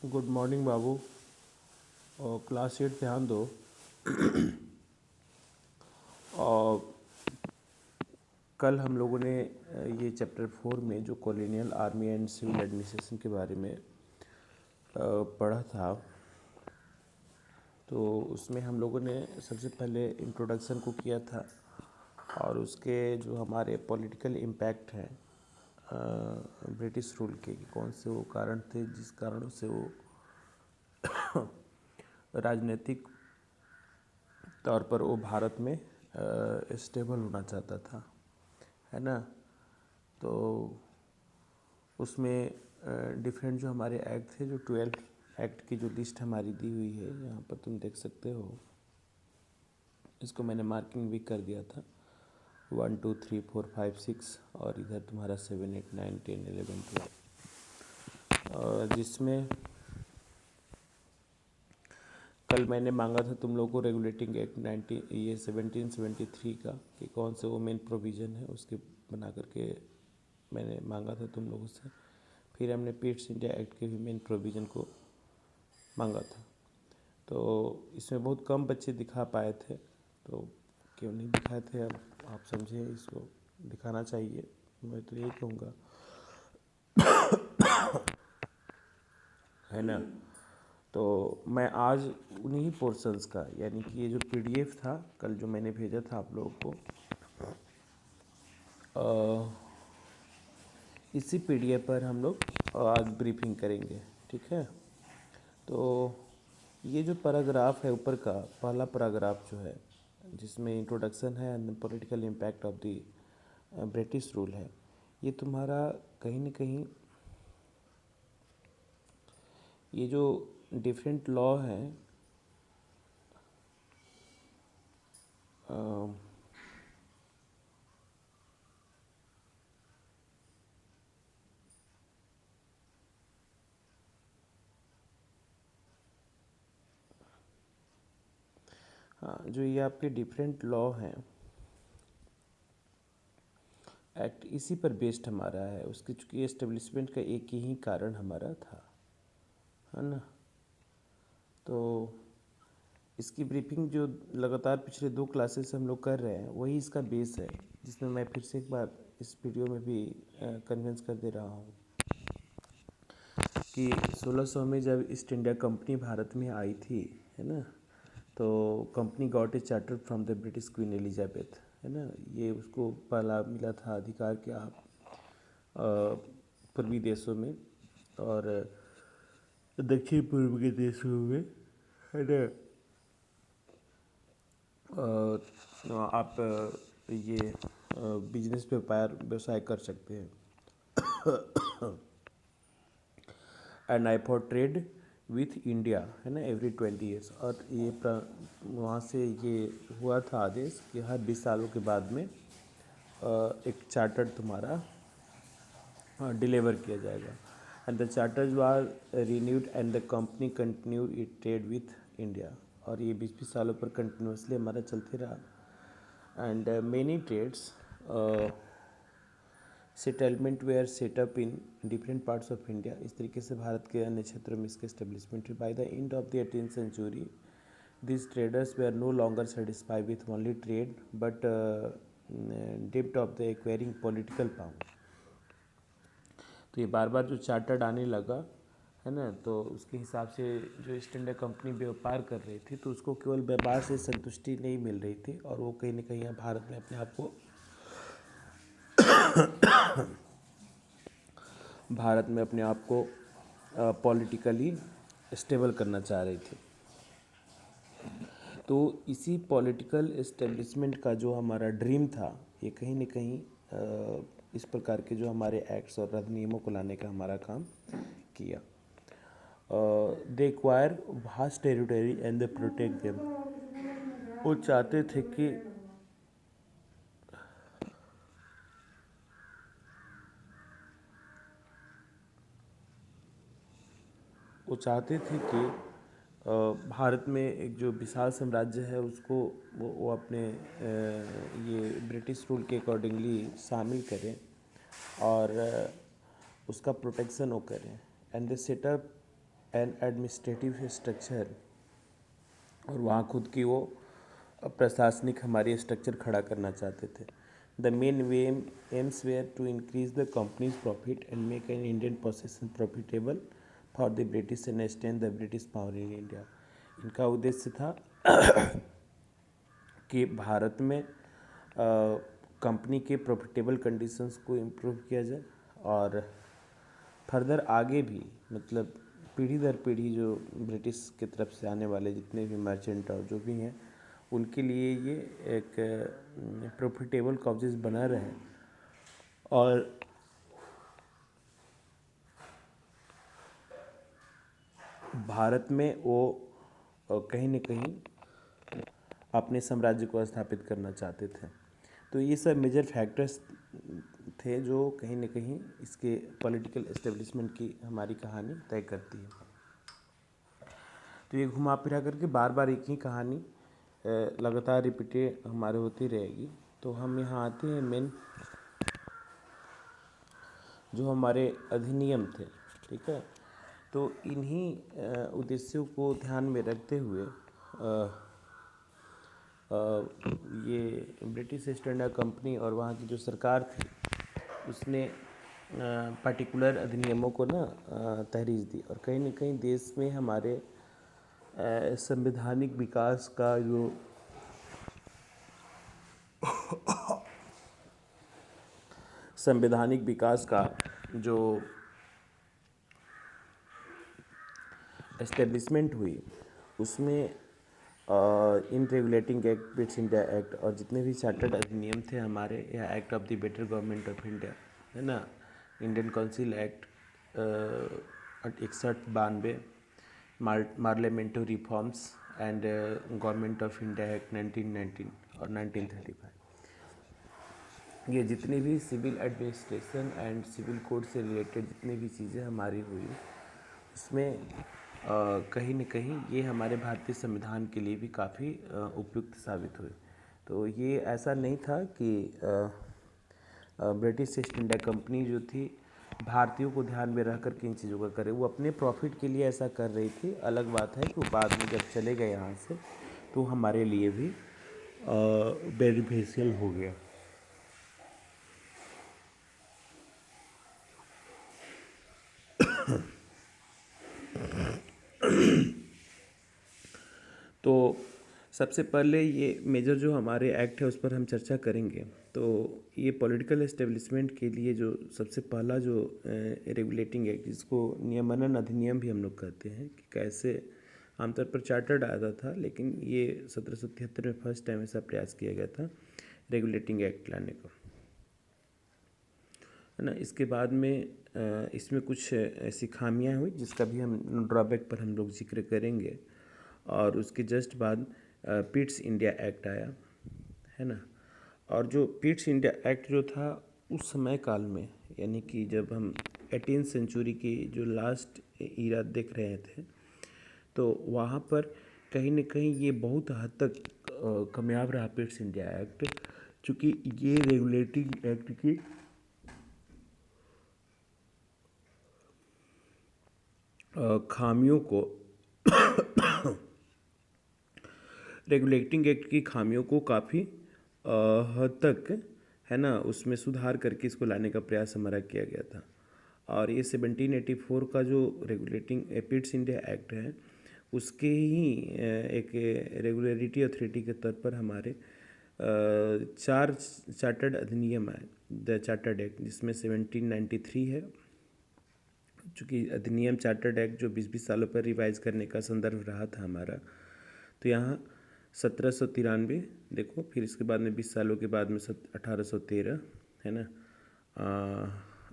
Good morning बाबू। और class 8 ध्यान दो। और कल हम लोगों ने ये चैप्टर 4 में जो colonial army and civil administration के बारे में पढ़ा था, तो उसमें हम लोगों ने सबसे पहले इंट्रोडक्शन को किया था और उसके जो हमारे पॉलिटिकल इम्पैक्ट हैं ब्रिटिश रूल के, कि कौन से वो कारण थे जिस कारणों से वो राजनीतिक तौर पर वो भारत में स्टेबल होना चाहता था, है ना। तो उसमें डिफरेंट जो हमारे एक्ट थे, जो 12 एक्ट की जो लिस्ट हमारी दी हुई है यहाँ पर तुम देख सकते हो। इसको मैंने मार्किंग भी कर दिया था 1 2 3 4 5 6 और इधर तुम्हारा 7 8 9 10 11 12, जिसमें कल मैंने मांगा था तुम लोगों को रेगुलेटिंग एक्ट 1773 का, कि कौन से वो मेन प्रोविज़न है उसके बना करके मैंने मांगा था तुम लोगों से। फिर हमने पिट्स इंडिया एक्ट के भी मेन प्रोविज़न को मांगा था। तो इसमें बहुत कम बच्चे दिखा पाए थे, तो क्यों नहीं दिखाए थे, अब आप समझे, इसको दिखाना चाहिए, मैं तो यही कहूँगा, है ना। तो मैं आज उन्हीं पोर्शंस का, यानी कि ये जो पीडीएफ था कल जो मैंने भेजा था आप लोगों को, इसी पीडीएफ पर हम लोग आज ब्रीफिंग करेंगे, ठीक है। तो ये जो पैराग्राफ है ऊपर का पहला पैराग्राफ जो है, जिसमें इंट्रोडक्शन है and political impact of the British rule है, ये तुम्हारा कहीं ना कहीं ये जो डिफरेंट लॉ हैं हाँ, जो ये आपके डिफरेंट लॉ हैं एक्ट, इसी पर बेस्ड हमारा है। उसकी चूँकि एस्टेब्लिशमेंट का एक ही कारण हमारा था, है ना। तो इसकी ब्रीफिंग जो लगातार पिछले 2 क्लासेस से हम लोग कर रहे हैं वही इसका बेस है, जिसमें मैं फिर से एक बार इस वीडियो में भी कन्विंस कर दे रहा हूँ कि 1600 में जब ईस्ट इंडिया कंपनी भारत में आई थी, है ना, तो company got a charter from the British queen Elizabeth, है ना। ये उसको पहला मिला था अधिकार कि आप पूर्वी देशों में और दक्षिण पूर्व के देशों में, है ना, आप ये बिजनेस व्यापार व्यवसाय कर सकते हैं। And I for trade with India, है ना, एवरी 20 ईयर्स। और ये वहाँ से ये हुआ था आदेश कि हर 20 सालों के बाद में एक चार्टर तुम्हारा डिलीवर किया जाएगा। And the charters were renewed and the company continue it trade with India. और ये 20-20 सालों पर कंटिन्यूसली हमारा चलते रहा। And many trades settlement were set up in different parts of India. इस तरीके से भारत के अन्य क्षेत्रों में इसके एस्टेब्लिशमेंट हुई। By the end of the 18th century these traders were no longer satisfied with only trade but debt of the acquiring political power। तो ये बार बार जो चार्टर्ड आने लगा, है ना, तो उसके हिसाब से जो ईस्ट इंडिया कंपनी व्यापार कर रही थी, तो उसको केवल व्यापार से संतुष्टि नहीं मिल रही थी और वो कहीं ना कहीं भारत में अपने आप को पॉलिटिकली स्टेबल करना चाह रही थी। तो इसी पॉलिटिकल इस्टेब्लिशमेंट का जो हमारा ड्रीम था, ये कहीं ना कहीं इस प्रकार के जो हमारे एक्ट्स और अधिनियमों को लाने का हमारा काम किया। They acquire vast territory and they protect them. वो चाहते थे कि भारत में एक जो विशाल साम्राज्य है उसको वो अपने ये ब्रिटिश रूल के अकॉर्डिंगली शामिल करें और उसका प्रोटेक्शन वो करें। And they setup N administrative structure, और वहाँ खुद की वो प्रशासनिक हमारी स्ट्रक्चर खड़ा करना चाहते थे। The main aims were to increase the company's profit and make an Indian possession profitable for the British and extend the British power in India. इनका उद्देश्य था कि भारत में कंपनी के प्रॉफिटेबल कंडीशंस को इम्प्रूव किया जाए, और फर्दर आगे भी मतलब पीढ़ी दर पीढ़ी जो ब्रिटिश की तरफ से आने वाले जितने भी मर्चेंट और जो भी हैं उनके लिए ये एक प्रॉफिटेबल कॉलेज बना रहे। और भारत में वो कहीं न कहीं अपने साम्राज्य को स्थापित करना चाहते थे। तो ये सब मेजर फैक्टर्स थे जो कहीं न कहीं इसके पॉलिटिकल एस्टेब्लिशमेंट की हमारी कहानी तय करती है। तो ये घुमा फिरा करके बार बार एक ही कहानी लगातार रिपीटेड हमारे होती रहेगी। तो हम यहाँ आते हैं मेन जो हमारे अधिनियम थे, ठीक है। तो इन्हीं उद्देश्यों को ध्यान में रखते हुए ये ब्रिटिश ईस्ट इंडिया कंपनी और वहाँ की जो सरकार थी उसने पर्टिकुलर अधिनियमों को ना तहरीर दी, और कहीं न कहीं देश में हमारे संवैधानिक विकास का जो संवैधानिक विकास का जो एस्टेब्लिशमेंट हुई उसमें इन regulating act, British India act और जितने भी चार्टर्ड अधिनियम थे हमारे, या act of the better government of India है ना, Indian council act 61-92, parliamentary reforms and government of India act 1919 और 1935, ये जितनी भी civil administration and civil code से रिलेटेड जितनी भी चीज़ें हमारी हुई उसमें कहीं न कहीं ये हमारे भारतीय संविधान के लिए भी काफ़ी उपयुक्त साबित हुए। तो ये ऐसा नहीं था कि ब्रिटिश ईस्ट इंडिया कंपनी जो थी भारतीयों को ध्यान में रख कर के इन चीज़ों का करे, वो अपने प्रॉफिट के लिए ऐसा कर रही थी। अलग बात है कि वो बाद में जब चले गए यहाँ से तो हमारे लिए भी बेनिफिशियल हो गया। तो सबसे पहले ये मेजर जो हमारे एक्ट है उस पर हम चर्चा करेंगे। तो ये पॉलिटिकल एस्टेब्लिशमेंट के लिए जो सबसे पहला जो रेगुलेटिंग एक्ट, जिसको नियमन अधिनियम भी हम लोग कहते हैं, कि कैसे आमतौर पर चार्टर्ड आता था, लेकिन ये 1773 में फर्स्ट टाइम ऐसा प्रयास किया गया था रेगुलेटिंग एक्ट लाने का, है ना। इसके बाद में इसमें कुछ ऐसी खामियां हुई जिसका भी हम ड्रॉबैक पर हम लोग जिक्र करेंगे। और उसके जस्ट बाद पिट्स इंडिया एक्ट आया, है ना। और जो पिट्स इंडिया एक्ट जो था उस समय काल में, यानी कि जब हम 18th सेंचुरी की जो लास्ट ईरा देख रहे थे, तो वहाँ पर कहीं न कहीं ये बहुत हद तक कामयाब रहा पिट्स इंडिया एक्ट, चूँकि ये रेगुलेटिंग एक्ट की खामियों को रेगुलेटिंग एक्ट की खामियों को काफ़ी हद तक, है ना, उसमें सुधार करके इसको लाने का प्रयास हमारा किया गया था। और ये 1784 का जो रेगुलेटिंग पिट्स इंडिया एक्ट है उसके ही एक रेगुलेटरी अथॉरिटी के तौर पर हमारे 4 चार्टर्ड अधिनियम आए, द चार्टर्ड एक्ट, जिसमें 1793 है। चूँकि अधिनियम चार्टर्ड एक्ट जो 20-20 सालों पर रिवाइज करने का संदर्भ रहा था हमारा, तो यहाँ 1793 देखो, फिर इसके बाद में 20 सालों के बाद में 1813, है ना,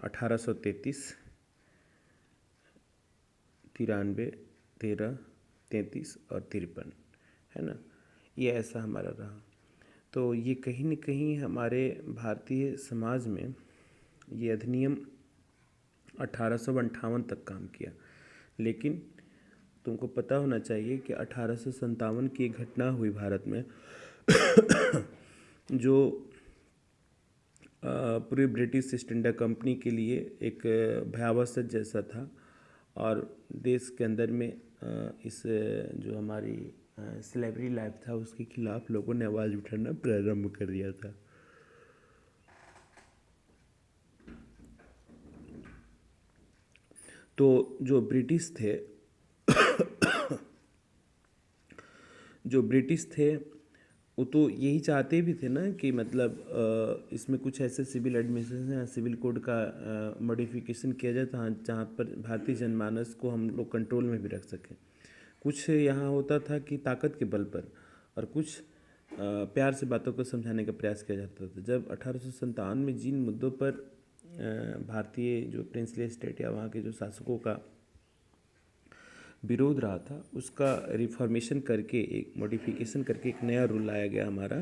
1833, 93, 13, 33 और 53, है ना, ये ऐसा हमारा रहा। तो ये कहीं न कहीं हमारे भारतीय समाज में ये अधिनियम 1858 तक काम किया। लेकिन तुमको पता होना चाहिए कि 1857 की एक घटना हुई भारत में जो पूरी ब्रिटिश ईस्ट इंडिया कंपनी के लिए एक भयावह सच जैसा था। और देश के अंदर में इस जो हमारी स्लेवरी लाइफ था उसके खिलाफ लोगों ने आवाज़ उठाना प्रारंभ कर दिया था। तो जो ब्रिटिश थे वो तो यही चाहते भी थे ना कि मतलब इसमें कुछ ऐसे सिविल एडमिनिस्ट्रेशन या सिविल कोड का मॉडिफिकेशन किया जाए जहाँ पर भारतीय जनमानस को हम लोग कंट्रोल में भी रख सकें। कुछ यहाँ होता था कि ताकत के बल पर, और कुछ प्यार से बातों को समझाने का प्रयास किया जाता था। जब 1857 में जिन मुद्दों पर भारतीय जो प्रिंसली स्टेट या वहाँ के जो शासकों का विरोध रहा था, उसका रिफॉर्मेशन करके एक मॉडिफिकेशन करके एक नया रूल लाया गया हमारा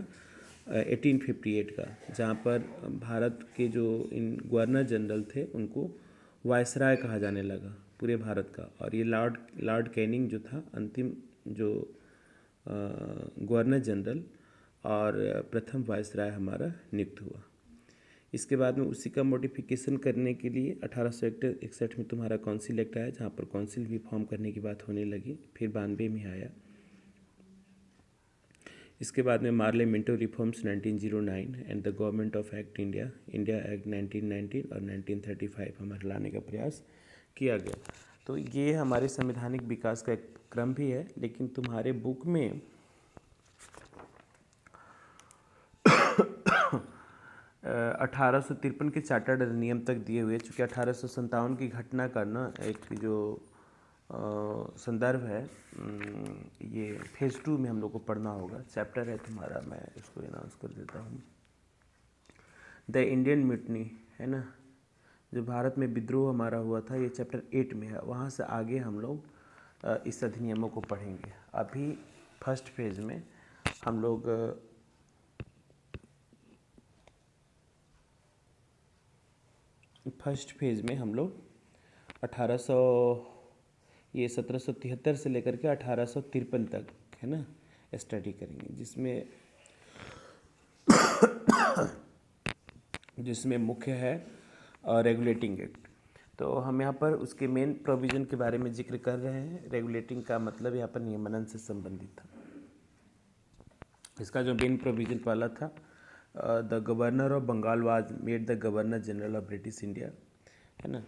1858 का, जहाँ पर भारत के जो इन गवर्नर जनरल थे उनको वायसराय कहा जाने लगा पूरे भारत का। और ये लॉर्ड कैनिंग जो था अंतिम जो गवर्नर जनरल और प्रथम वायसराय हमारा नियुक्त हुआ। इसके बाद में उसी का मॉडिफिकेशन करने के लिए 1861 में तुम्हारा काउंसिल एक्ट आया, जहाँ पर काउंसिल भी फॉर्म करने की बात होने लगी। फिर 92 में आया। इसके बाद में Morley Minto reforms 1909 and the government of act India act 1919 और 1935 हमारे लाने का प्रयास किया गया। तो ये हमारे संवैधानिक विकास का एक क्रम भी है। लेकिन तुम्हारे बुक में 1853 के चार्टर्ड अधिनियम तक दिए हुए, चूँकि 1857 की घटना का ना एक जो संदर्भ है, ये फेज़ 2 में हम लोग को पढ़ना होगा। चैप्टर है तुम्हारा, मैं इसको अनाउंस कर देता हूँ, द इंडियन म्यूटनी, है ना, जो भारत में विद्रोह हमारा हुआ था, ये चैप्टर 8 में है। वहाँ से आगे हम लोग इस अधिनियमों को पढ़ेंगे। अभी फर्स्ट फेज़ में हम लोग ये 1773 से लेकर के 1853 तक, है ना, स्टडी करेंगे, जिसमें मुख्य है रेगुलेटिंग एक्ट। तो हम यहाँ पर उसके मेन प्रोविज़न के बारे में जिक्र कर रहे हैं। रेगुलेटिंग का मतलब यहाँ पर नियमन से संबंधित था। इसका जो मेन प्रोविज़न पहला था, the governor of Bengal was made the governor general of British India, है ना।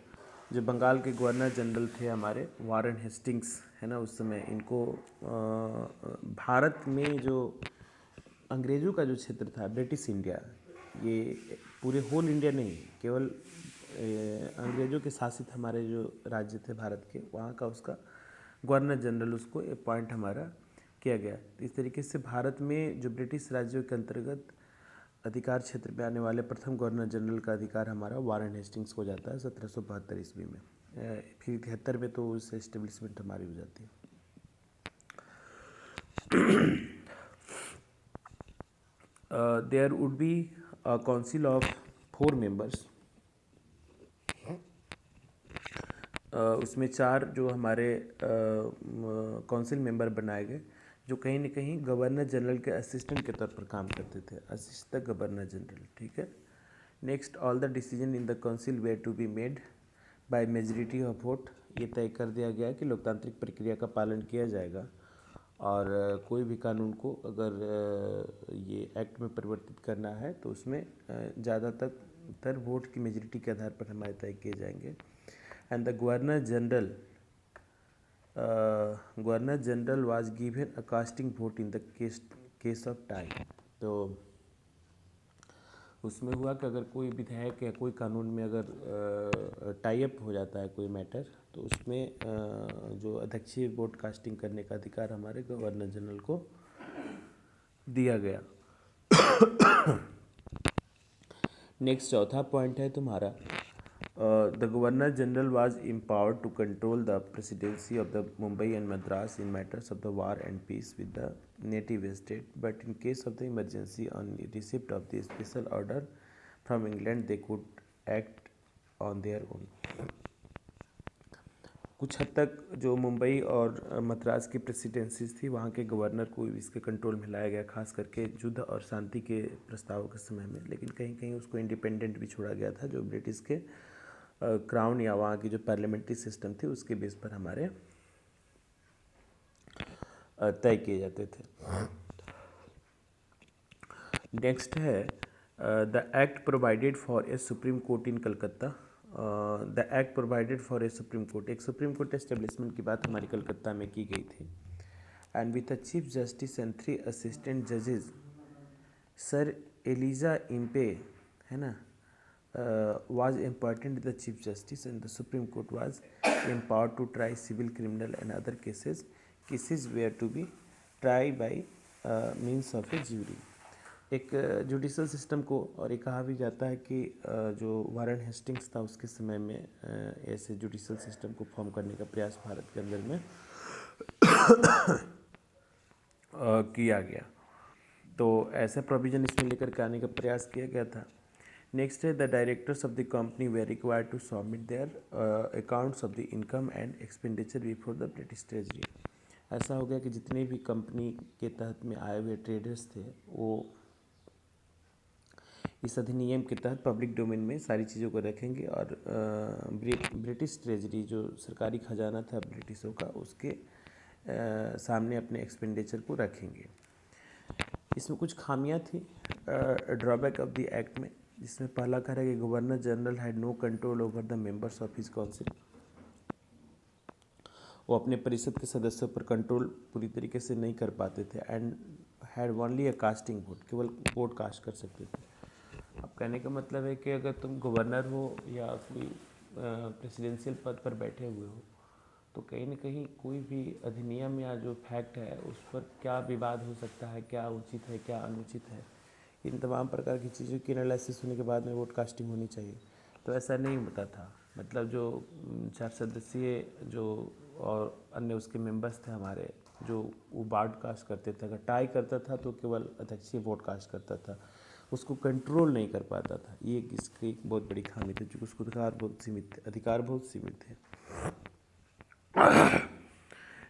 जो बंगाल के गवर्नर जनरल थे हमारे वारन हेस्टिंग्स, है ना, उस समय इनको भारत में जो अंग्रेज़ों का जो क्षेत्र था ब्रिटिश इंडिया, ये पूरे होल इंडिया नहीं, केवल अंग्रेज़ों के शासित हमारे जो राज्य थे भारत के, वहाँ का उसका गवर्नर जनरल उसको अपॉइंट हमारा किया गया। तो इस तरीके से भारत में जो ब्रिटिश राज्यों के अंतर्गत अधिकार क्षेत्र में आने वाले प्रथम गवर्नर जनरल का अधिकार हमारा वारन हेस्टिंग्स को जाता है 1772 ईस्वी में। फिर 73 में तो उस एस्टेब्लिशमेंट हमारी हो जाती है। There would be a council of 4 members. उसमें 4 जो हमारे काउंसिल मेंबर बनाए गए, जो कहीं न कहीं गवर्नर जनरल के असिस्टेंट के तौर पर काम करते थे, असिस्टेंट गवर्नर जनरल, ठीक है। Next, all the decision in the council were to be made by majority of vote. ये तय कर दिया गया कि लोकतांत्रिक प्रक्रिया का पालन किया जाएगा, और कोई भी कानून को अगर ये एक्ट में परिवर्तित करना है तो उसमें ज़्यादातर वोट की मेजॉरिटी के आधार पर हमारे तय किए जाएंगे। And the governor general was given a casting vote in the case of tie. तो उसमें हुआ कि अगर कोई विधेयक या कोई कानून में अगर टाई अप हो जाता है कोई मैटर, तो उसमें जो अध्यक्षीय वोट कास्टिंग करने का अधिकार हमारे गवर्नर जनरल को दिया गया। नेक्स्ट चौथा पॉइंट है तुम्हारा, the governor general was empowered to control the presidency of the Mumbai and Madras in matters of the war and peace with the native state, but in case of the emergency on receipt of the special order from England they could act on their own. कुछ हद तक जो मुंबई और मद्रास की presidencies थी, वहाँ के governor को इसके कंट्रोल में लाया गया, खास करके युद्ध और शांति के प्रस्ताव के समय में। लेकिन कहीं कहीं उसको इंडिपेंडेंट भी छोड़ा गया था, जो ब्रिटिश के क्राउन या वहाँ की जो पार्लियामेंट्री सिस्टम थी उसके बेस पर हमारे तय किए जाते थे। नेक्स्ट है the act provided for a supreme court in Calcutta. The act provided for a supreme court, एक सुप्रीम कोर्ट एस्टेब्लिशमेंट की बात हमारी कलकत्ता में की गई थी। And with a chief justice and 3 assistant जजेस, सर एलिजा इम्पे, है ना, was important the chief justice and the supreme court was empowered to try civil, criminal and other cases were to be tried by means of a jury। एक judicial system को, और ये कहा भी जाता है कि जो वारन हेस्टिंग्स था उसके समय में ऐसे जुडिशल सिस्टम को फॉर्म करने का प्रयास भारत के अंदर में किया गया। तो ऐसा प्रोविज़न इसमें लेकर के आने का प्रयास किया गया था। नेक्स्ट है the directors of the company were required to submit their accounts of the income and expenditure before the British treasury. ऐसा हो गया कि जितने भी कंपनी के तहत में आए हुए ट्रेडर्स थे वो इस अधिनियम के तहत पब्लिक डोमेन में सारी चीज़ों को रखेंगे और ब्रिटिश ट्रेजरी जो सरकारी खजाना था ब्रिटिशों का उसके सामने अपने एक्सपेंडिचर को रखेंगे। इसमें कुछ खामियां थी ड्रॉबैक ऑफ द एक्ट में, जिसमें पहला कह रहा है कि governor general had no control over the members of his council. वो अपने परिषद के सदस्यों पर कंट्रोल पूरी तरीके से नहीं कर पाते थे। And had only a casting vote, केवल वोट कास्ट कर सकते थे। अब कहने का मतलब है कि अगर तुम गवर्नर हो या कोई प्रेसिडेंशियल पद पर बैठे हुए हो तो कहीं ना कहीं कोई भी अधिनियम या जो फैक्ट है उस पर क्या विवाद हो सकता है, क्या उचित है क्या अनुचित है, इन तमाम प्रकार की चीज़ों की एनालिसिस होने के बाद में वोट कास्टिंग होनी चाहिए। तो ऐसा नहीं होता था। मतलब जो 4 सदस्यीय जो और अन्य उसके मेंबर्स थे हमारे, जो वो वार्ड कास्ट करते थे, अगर टाई करता था तो केवल अध्यक्ष ही वोट कास्ट करता था, उसको कंट्रोल नहीं कर पाता था। ये इसकी एक बहुत बड़ी खामी थी, क्योंकि उसको अधिकार बहुत सीमित थे।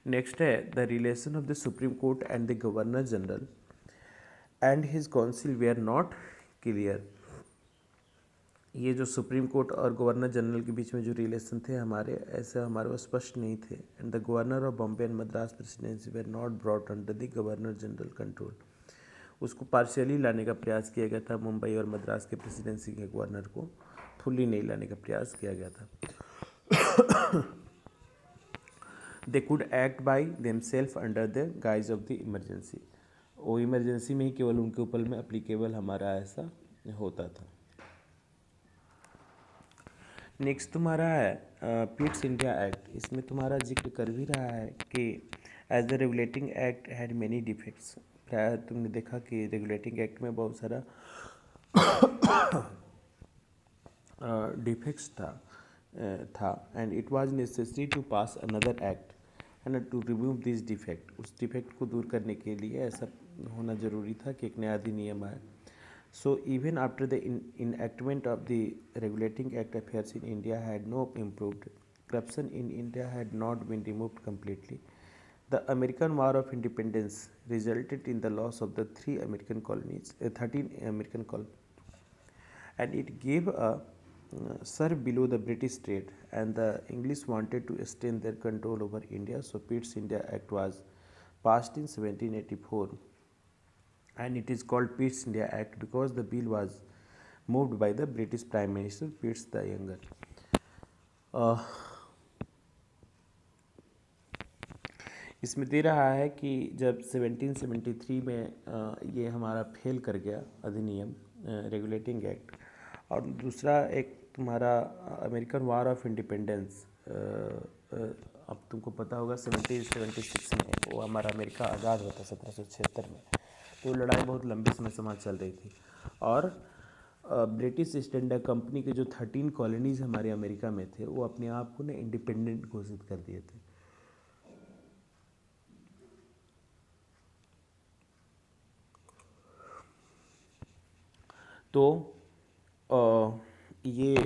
नेक्स्ट है the relation of the supreme court and the governor general and his council were are not clear. ये जो सुप्रीम कोर्ट और गवर्नर जनरल के बीच में जो रिलेशन थे हमारे, ऐसे हमारे वो स्पष्ट नहीं थे। And the governor of Bombay and Madras presidency were not brought under the governor general control. उसको पार्शियली लाने का प्रयास किया गया था, मुंबई और मद्रास के प्रेसिडेंसी के गवर्नर को फुल्ली नहीं लाने का प्रयास किया गया था। They could act by themselves under the guise of the emergency. वो इमरजेंसी में ही केवल उनके ऊपर में अप्लीकेबल हमारा ऐसा होता था। नेक्स्ट तुम्हारा है पिट्स इंडिया एक्ट। इसमें तुम्हारा जिक्र कर भी रहा है कि as the regulating act had many defects. प्राय तुमने देखा कि रेगुलेटिंग एक्ट में बहुत सारा डिफेक्ट्स था and it was necessary to pass another act, है ना, टू रिमूव दिस डिफेक्ट। उस डिफेक्ट को दूर करने के लिए ऐसा होना ज़रूरी था कि एक नया अधिनियम आए। So even after the enactment of the regulating act, affairs in India had no improved. Corruption in India had not been removed completely. The American War of Independence resulted in the loss of the 13 American colonies, and it gave a serve below the British trade, and the English wanted to extend their control over India. So Pitt's India Act was passed in 1784. And it is called Pitt's India Act because the bill was moved by the British Prime Minister Pitt the Younger। इसमें दे रहा है कि जब 1773 में ये हमारा fail कर गया अधिनियम रेगुलेटिंग एक्ट, और दूसरा एक तुम्हारा अमेरिकन वार ऑफ इंडिपेंडेंस, अब तुमको पता होगा 1776 में वो हमारा अमेरिका आज़ाद हुआ था 1776 में। तो लड़ाई बहुत लंबे समय से वहाँ चल रही थी, और ब्रिटिश ईस्ट इंडिया कंपनी के जो 13 कॉलोनीज़ हमारे अमेरिका में थे वो अपने आप को ना इंडिपेंडेंट घोषित कर दिए थे। तो ये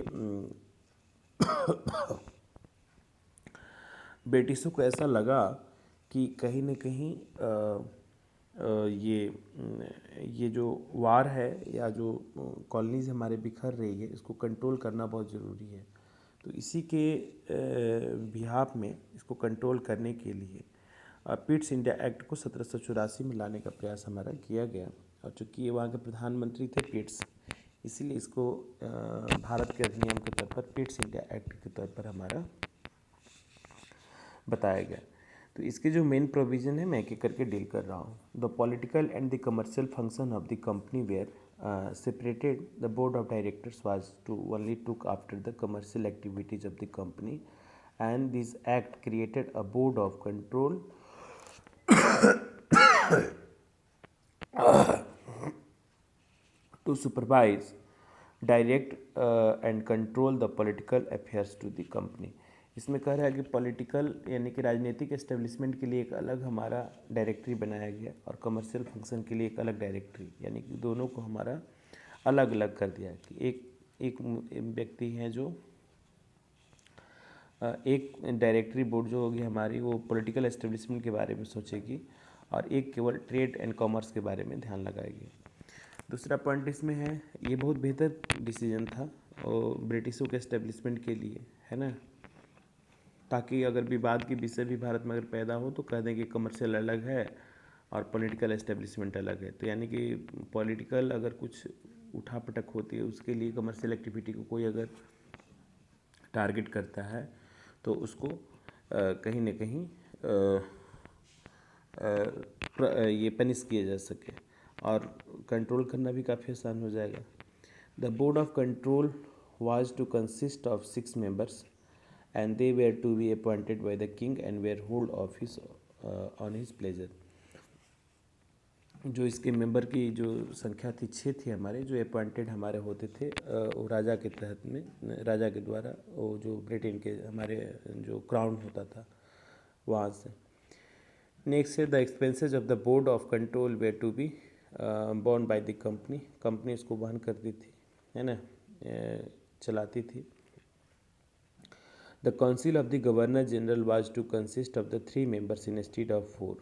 ब्रिटिशों को ऐसा लगा कि कहीं न कहीं ये जो वार है या जो कॉलोनीज़ हमारे बिखर रही है इसको कंट्रोल करना बहुत ज़रूरी है। तो इसी के बिहाफ में इसको कंट्रोल करने के लिए पिट्स इंडिया एक्ट को 1784 में लाने का प्रयास हमारा किया गया। और चूँकि ये वहाँ के प्रधानमंत्री थे पिट्स, इसीलिए इसको भारत के अधिनियम के तौर पर पिट्स इंडिया एक्ट के तौर पर हमारा बताया गया। तो इसके जो मेन प्रोविज़न है मैं एक एक करके डील कर रहा हूँ। The political and the commercial function of the company were separated. The board of directors was to only took after the commercial activities of the company, and this act created a board of control to supervise, direct and control the political affairs to the company. इसमें कह रहा है कि political यानी कि राजनीतिक establishment के लिए एक अलग हमारा डायरेक्टरी बनाया गया और कमर्शियल फंक्शन के लिए एक अलग डायरेक्टरी, यानी कि दोनों को हमारा अलग अलग कर दिया कि एक व्यक्ति है जो एक डायरेक्टरी बोर्ड जो होगी हमारी वो पॉलिटिकल एस्टेब्लिशमेंट के बारे में सोचेगी और एक केवल ट्रेड एंड कॉमर्स के बारे में ध्यान लगाएगी। दूसरा पॉइंट इसमें है, ये बहुत बेहतर डिसीजन था और ब्रिटिशों के एस्टेब्लिशमेंट के लिए, है ना, ताकि अगर विवाद की विषय भी भारत में अगर पैदा हो तो कह दें कि कमर्शियल अलग है और पॉलिटिकल एस्टेब्लिशमेंट अलग है। तो यानी कि पॉलिटिकल अगर कुछ उठापटक होती है उसके लिए कमर्शियल एक्टिविटी को कोई अगर टारगेट करता है तो उसको कहीं ना कहीं ये पनिश किया जा सके और कंट्रोल करना भी काफ़ी आसान हो जाएगा। The board of control was to consist of 6 members and they were to be appointed by the king and were hold office on his pleasure. जो इसके मेंबर की जो संख्या थी 6 थी हमारे, जो अपॉइंटेड हमारे होते थे वो राजा के तहत में, राजा के द्वारा, वो जो ब्रिटेन के हमारे जो क्राउन होता था वहाँ से। नेक्स्ट है the expenses of the board of control were to be borne by the company. Company इसको वहन करती थी, है ना, चलाती थी। The council of the governor general was to consist of the 3 members instead of 4.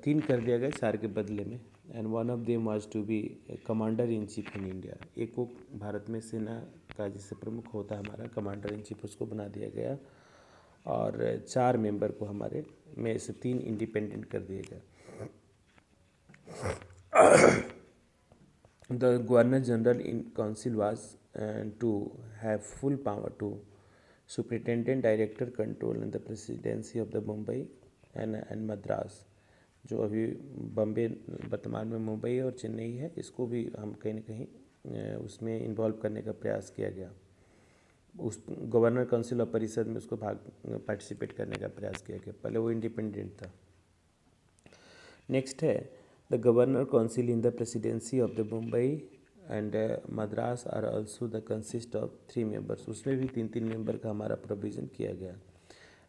3 कर दिया गया 4 के बदले में। And one of them was to be commander in chief in India. एक वो भारत में सेना का जिससे प्रमुख होता है हमारा कमांडर इन चीफ, उसको बना दिया गया और 4 मेंबर को हमारे में से 3 इंडिपेंडेंट कर दिए गए। The governor general in council was to have full power to superintendent director control in the presidency of the Mumbai and Madras. जो अभी बम्बे वर्तमान में मुंबई और चेन्नई है, इसको भी हम कहीं ना कहीं उसमें इन्वॉल्व करने का प्रयास किया गया। उस गवर्नर काउंसिल ऑफ परिषद में उसको पार्टिसिपेट करने का प्रयास किया गया। पहले वो इंडिपेंडेंट था। नेक्स्ट है the governor council in the presidency of the Mumbai and Madras are also the consist of 3 members। उसमें भी 3-3 मेंबर का हमारा प्रोविज़न किया गया।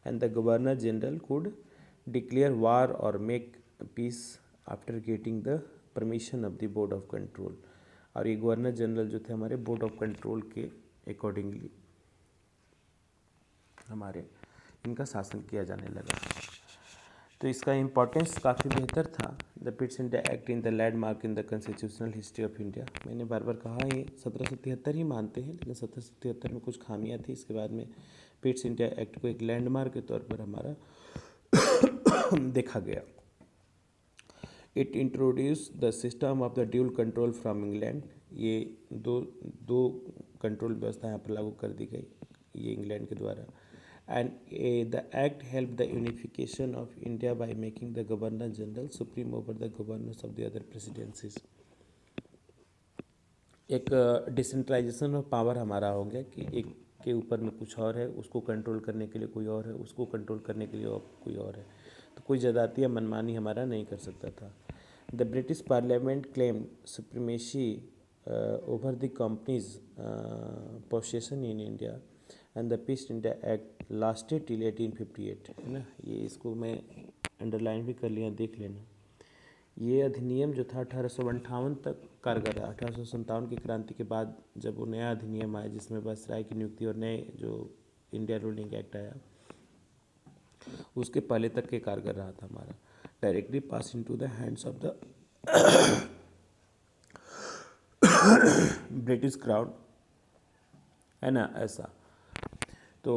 And the governor general could declare war और make peace after getting the permission of the board of control. और ये governor general जो थे हमारे बोर्ड ऑफ कंट्रोल के अकॉर्डिंगली हमारे इनका शासन किया जाने लगा। तो इसका इम्पोर्टेंस काफ़ी बेहतर था। The Pitt's India act in the landmark in the constitutional history of India. मैंने बार बार कहा ये 1773 ही मानते हैं, लेकिन 1773 में कुछ खामियां थी। इसके बाद में पिट्स इंडिया एक्ट को एक लैंडमार्क के तौर पर हमारा देखा गया। It introduce the system of the dual control from England. ये दो कंट्रोल व्यवस्था यहाँ पर लागू कर दी गई, ये इंग्लैंड के द्वारा। And the act helped the unification of India by making the governor general supreme over the governors of the other presidencies. एक डिसेंट्रलाइजेशन ऑफ पावर हमारा हो गया कि एक के ऊपर में कुछ और है, उसको कंट्रोल करने के लिए कोई और है, उसको कंट्रोल करने के लिए और कोई और है। तो कोई ज़्यादती या मनमानी हमारा नहीं कर सकता था। The British parliament claim supremacy over the company's possession in India and the Pitt's India act lasted till 1858, है ना। ये इसको मैं अंडरलाइन भी कर लिया, देख लेना। ये अधिनियम जो था 1858 तक कारगर रहा। 1857 की क्रांति के बाद जब वो नया अधिनियम आया जिसमें वायसराय की नियुक्ति और नए जो इंडिया रूलिंग एक्ट आया, उसके पहले तक के कारगर रहा था हमारा। Directly pass into the hands of the British crown, है ना, ऐसा। तो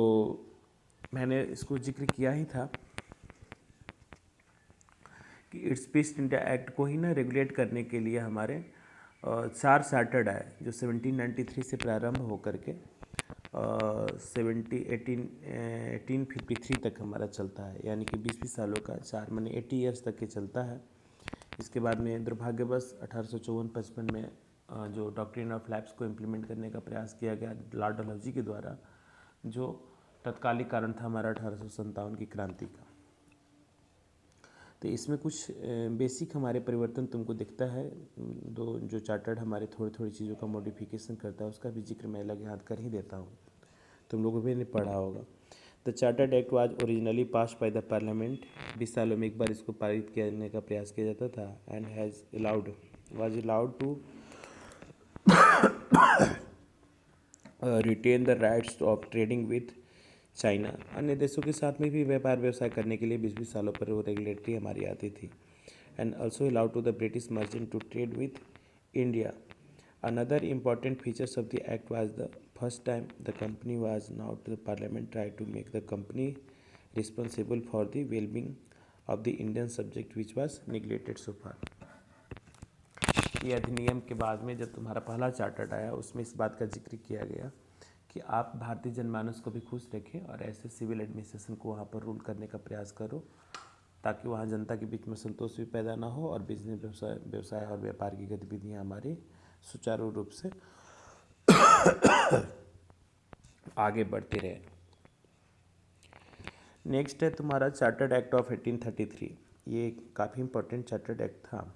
मैंने इसको जिक्र किया ही था कि इट्स ईस्ट इंडिया एक्ट को ही ना रेगुलेट करने के लिए हमारे 4 चार्टर्ड आए जो 1793 से प्रारंभ होकर के 1853 तक हमारा चलता है, यानी कि 20 सालों का, 4 माने 80 ईयर्स तक के चलता है। इसके बाद में दुर्भाग्यवश 1854-55 में जो डॉक्ट्रिन ऑफ लैप्स को इम्प्लीमेंट करने का प्रयास किया गया लॉर्ड डलहौजी के द्वारा, जो तत्कालिक कारण था हमारा 1857 की क्रांति का। तो इसमें कुछ बेसिक हमारे परिवर्तन तुमको दिखता है। दो जो चार्टर्ड हमारे थोड़ी थोड़ी चीज़ों का मॉडिफिकेशन करता है, उसका भी जिक्र मैं लगे हाथ कर ही देता हूँ, तुम लोगों ने भी पढ़ा होगा। The chartered act was originally pass by the parliament, 20 सालों में एक बार इसको पारित करने का प्रयास किया जाता था, and has was allowed to retain the rights of trading with China. अन्य देशों के साथ में भी व्यापार व्यवसाय करने के लिए 20 सालों पर वो रेगुलेटरी हमारी आती थी। And also allowed to the British merchant to trade with India. Another important features of the act was the first time the company was now to the parliament tried to make the company responsible for the well-being of the Indian subject which was neglected so far। ये अधिनियम के बाद में जब तुम्हारा पहला chartered आया उसमें इस बात का जिक्र किया गया कि आप भारतीय जनमानस को भी खुश रखें और ऐसे सिविल एडमिनिस्ट्रेशन को वहाँ पर रूल करने का प्रयास करो ताकि वहाँ जनता के बीच में संतोष भी पैदा ना हो और बिजनेस व्यवसाय और व्यापार की गतिविधियाँ हमारी सुचारू रूप से आगे बढ़ते रहे। नेक्स्ट है तुम्हारा चार्टर्ड एक्ट ऑफ 1833। ये काफ़ी इंपॉर्टेंट चार्टर्ड एक्ट था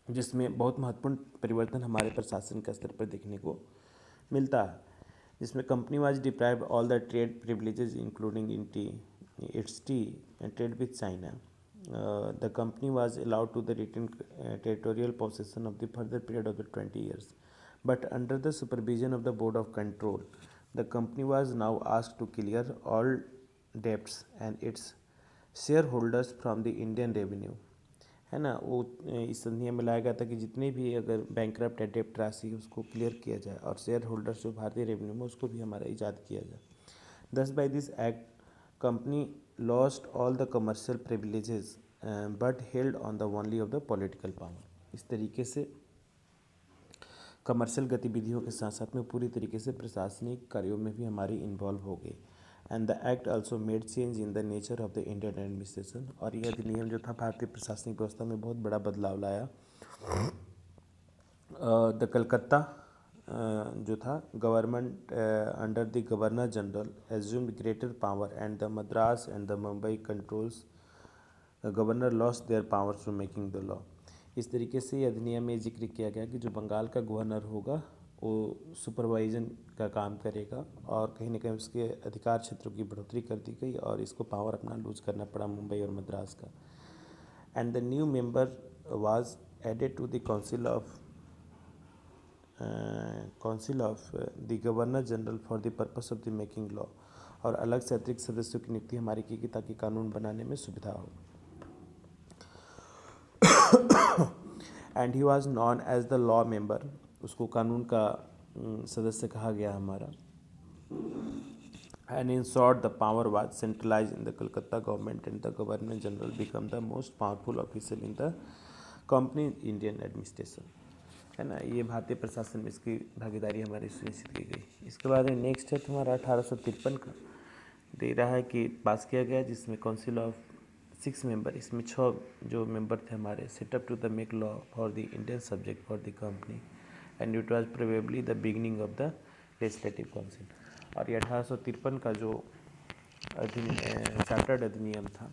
जिसमें बहुत महत्वपूर्ण परिवर्तन हमारे प्रशासन के स्तर पर देखने को मिलता है, जिसमें company was deprived all the trade privileges including in T it's T and trade with China. The company was allowed to the retain territorial possession of the further period of the 20 years, but under the supervision of the Board of Control, the company was now asked to clear all debts and its shareholders from the Indian revenue, है ना। वो इस संधि में लाया गया था कि जितने भी अगर बैंकरप्ट है डेप्ट राशि उसको क्लियर किया जाए और शेयर होल्डर्स जो भारतीय रेवेन्यू में उसको भी हमारा ईजाद किया जाए। Thus by this act company lost all the commercial privileges but held on the only of the political power। इस तरीके से कमर्शियल गतिविधियों के साथ साथ में पूरी तरीके से प्रशासनिक कार्यों में भी हमारी इन्वॉल्व हो गई। And the act also made change in the nature of the Indian administration. और यह अधिनियम जो था भारतीय प्रशासनिक व्यवस्था में बहुत बड़ा बदलाव लाया। द कलकत्ता जो था government under the governor general assumed greater power and the Madras and the Mumbai controls governor lost their power from making the law. इस तरीके से अधिनियम में जिक्र किया गया कि जो बंगाल का गवर्नर होगा वो सुपरवाइजन का काम करेगा और कहीं ना कहीं उसके अधिकार क्षेत्रों की बढ़ोतरी कर दी गई और इसको पावर अपना लूज करना पड़ा मुंबई और मद्रास का। And the new member was added to the council of the governor general for the purpose of the making law. और अलग से अतिरिक्त सदस्यों की नियुक्ति हमारी की ताकि कानून बनाने में सुविधा हो। And he was known as the law member, उसको कानून का सदस्य कहा गया हमारा। And in short the power was centralize in the Calcutta government and the governor general become the most powerful officer in the company Indian administration, है ना। ये भारतीय प्रशासन में इसकी भागीदारी हमारी सुनिश्चित की गई। इसके बाद नेक्स्ट है तुम्हारा 1853 का दे रहा है कि पास किया गया, जिसमें काउंसिल ऑफ 6 मेंबर, इसमें 6 जो मेंबर थे हमारे, set up to the make law for the Indian subject for the company and it was probably the beginning of the legislative council. और ये 1853 का जो चार्टर्ड अधिनियम था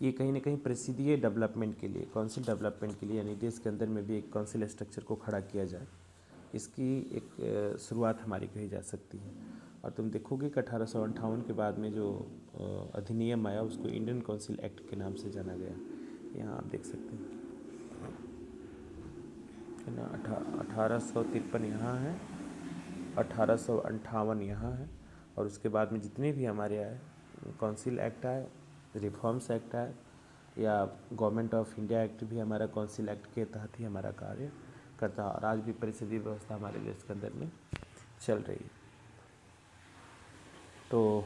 ये कहीं ना कहीं परिषदीय डेवलपमेंट के लिए, काउंसिल डेवलपमेंट के लिए, यानी देश के अंदर में भी एक काउंसिल स्ट्रक्चर को खड़ा किया जाए, इसकी एक शुरुआत हमारी कही जा सकती है। और तुम देखोगे कि 1858 के बाद में जो अधिनियम आया उसको इंडियन काउंसिल एक्ट के नाम से जाना गया। यहाँ आप देख सकते हैं, है ना। 1853 यहाँ है, 1858 यहाँ है, और उसके बाद में जितने भी हमारे आए, काउंसिल एक्ट आए, रिफॉर्म्स एक्ट आए, या गवर्नमेंट ऑफ इंडिया एक्ट भी हमारा काउंसिल एक्ट के तहत ही हमारा कार्य करता है और आज भी परिषदीय व्यवस्था हमारे देश के अंदर में चल रही है। तो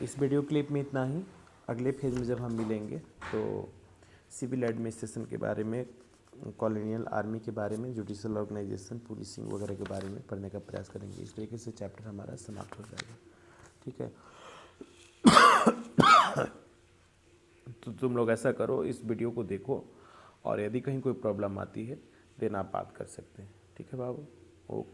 इस वीडियो क्लिप में इतना ही। अगले फेज में जब हम मिलेंगे तो सिविल एडमिनिस्ट्रेशन के बारे में, कॉलोनियल आर्मी के बारे में, जुडिशल ऑर्गेनाइजेशन, पुलिसिंग वगैरह के बारे में पढ़ने का प्रयास करेंगे। इस तरीके से चैप्टर हमारा समाप्त हो जाएगा। ठीक है, तो तुम लोग ऐसा करो, इस वीडियो को देखो और यदि कहीं कोई प्रॉब्लम आती है देन आप बात कर सकते हैं। ठीक है बाबू, ओके।